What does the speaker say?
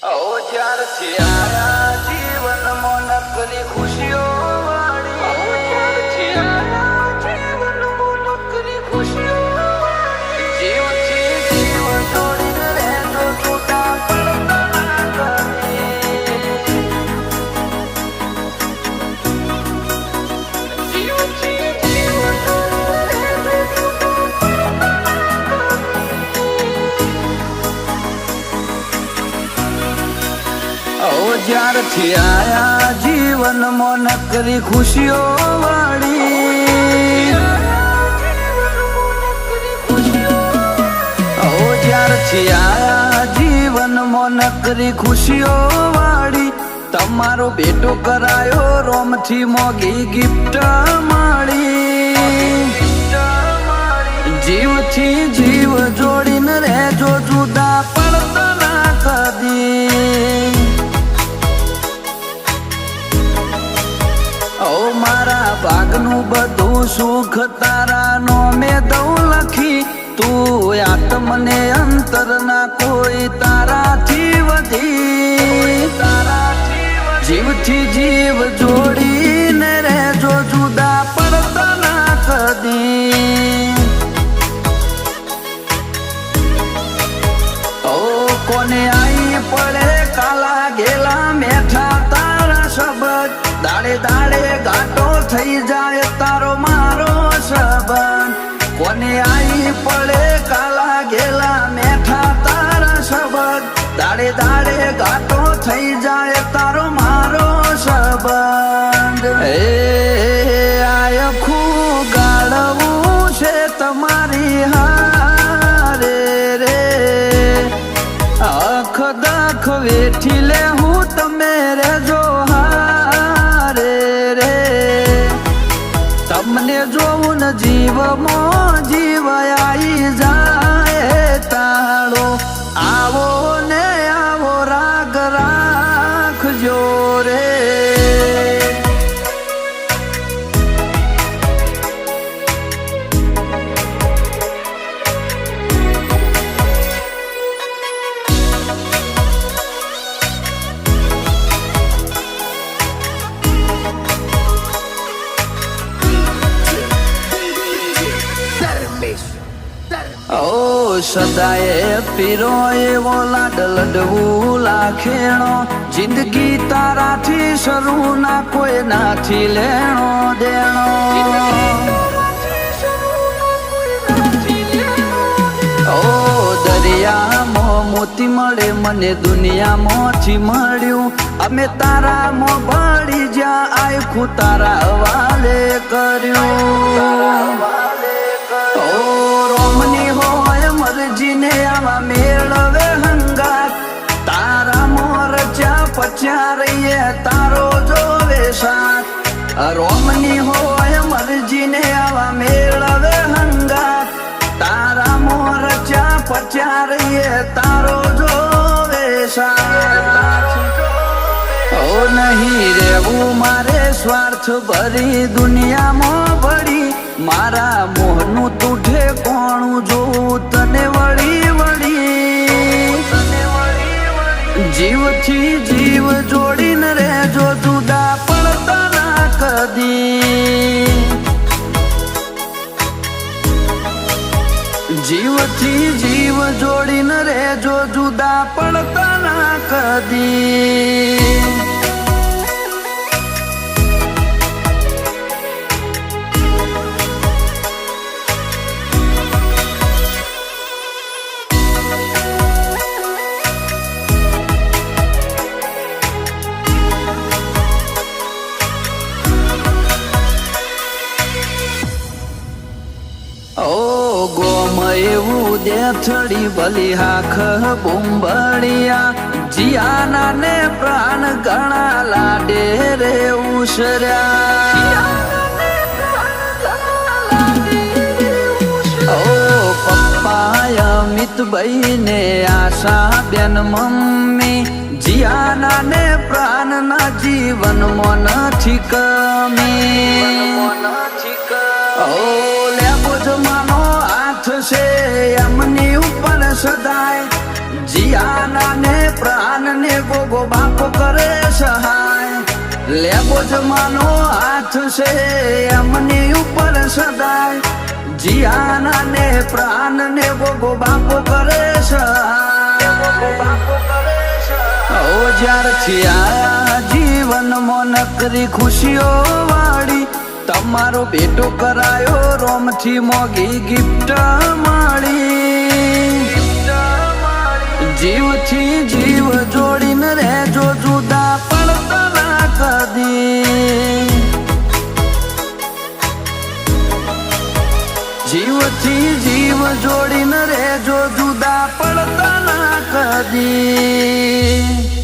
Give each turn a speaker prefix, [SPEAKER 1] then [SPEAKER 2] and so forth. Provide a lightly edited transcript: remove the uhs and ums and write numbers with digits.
[SPEAKER 1] જ્યારથી આયા જીવનમાં નકરી ખુશીઓ વાળી, જ્યારથી આયા જીવનમાં નકરી ખુશીઓ વાળી, જીવથી જીવ જોડીને રહેજો છૂટા પડતા ના કરે, જીવથી જીવ જોડીને રહેજો છૂટા પડતા ના કરે। જ્યારથી આયા જીવનમાં નકરી ખુશીઓ વાળી, જ્યારથી આયા જીવનમાં નકરી ખુશીઓ વાળી, તમારો બેટો કરાયો રોમથી મોગી ગિફ્ટ માળી, જીવથી જીવ જોડીને રહેજો જુદા પડતા ના કદી। મારા ભાગનું બધું સુખ તારા નોમે દઉં લખી, તું આત્મને અંતર ના કોઈ તારાથી વધી, જીવથી જીવ જોડીને રહેજો જુદા પડતા ના કદી। કોને આઈ પડે કાલા ગેલા મેઠા તારા શબ્દ, દાડે દાડે ગાટો થઈ જાય તારો મારો સંબંધ, કોને આઈ પડે કાલા ગેલા મેઠા તારા શબ્દ, દાડે દાડે ગાટો થઈ જાય તારો મારો સંબંધ। આખું ગાળવું છે તમારી હારે રે, આખ દાખ વેઠી લે હું તમે રેજો હારે રે, તમને જોવું ને જીવમાં જીવ આવી જાય તાળો, આવો ને આવો રાગ રાખજો રે। સદાય પીરો એવો લાડ લડવું લાખેણો, જિંદગી તારાથી શરૂ ના કોઈ નાથી લેણો દેણો, દરિયામાં મોતી મળે મને દુનિયામાંથી મળ્યું, અમે તારામાં ભળી જ્યાં આખું તારા હવાલે કર્યું। રોમની હોય મરજીને આવા મેળવે હંગાત, તારા મોર ચા પચ્યા રહીએ તારો જોવે સાથ, રોમની હોય મરજીને આવા મેળવે હંગાત, તારા મોર ચા પચ્યા રહીએ તારો જોવે સાથ। નહીં રેવું મારે સ્વાર્થ ભરી દુનિયામાં ભળી, મારા મોહનું તૂઠે કોણું જોઉં તને વળી વળી, જીવથી જીવ જોડીને રહેજો જુદા પડતા ના કદી, જીવથી જીવ જોડીને રહેજો જુદા પડતા ના કદી। ગોમ એવું દેથડી બલી હાખ બુંબળિયા, જીયાના ને પ્રાણ ઘણા લાડે રે ઉસર્યા, પપ્પા અમિતભાઈ ને આશા બેન મમ્મી, જીયાના ને પ્રાણ ના જીવનમાં નથી કમી, લેબો જમાનો હાથ છે એમની ઉપર સદાય, જી જીયાના ને પ્રાણ ને ગોગો બાપો કરે સહાય લેબો જમાનો હાથ છે એમની ઉપર સદાય જીયાના ને પ્રાણ ને ગોગો બાપો કરે સહાય ઓ જ્યારથી આયા જીવનમાં નકરી ખુશીઓ વાળી તમારો બેટો કરાયો રોમથી મોગી ગિફ્ટ મળી જીવથી જીવ જોડીને રહેજો જુદા પડતા ના કદી જીવથી જીવ જોડીને રહેજો જુદા પડતા ના કદી